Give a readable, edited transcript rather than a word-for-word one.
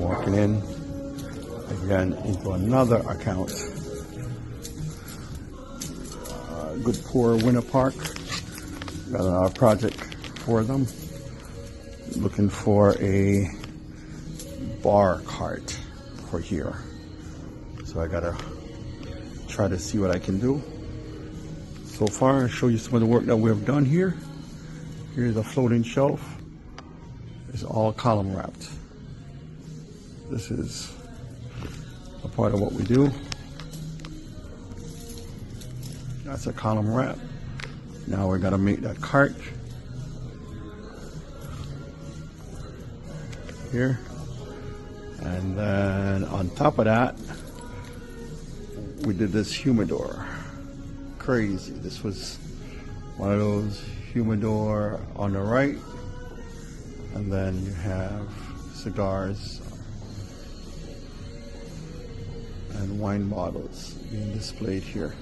Walking in again into another account. Good Poor Winter Park. Got another project for them. Looking for a bar cart for here. So I gotta try to see what I can do. So far, I'll show you some of the work that we have done here. Here's a floating shelf. It's all column wrapped. This is a part of what we do. That's a column wrap. Now we're gonna make that cart here. And then on top of that, we did this humidor. Crazy. This was one of those humidor on the right. And then you have cigars and wine bottles being displayed here.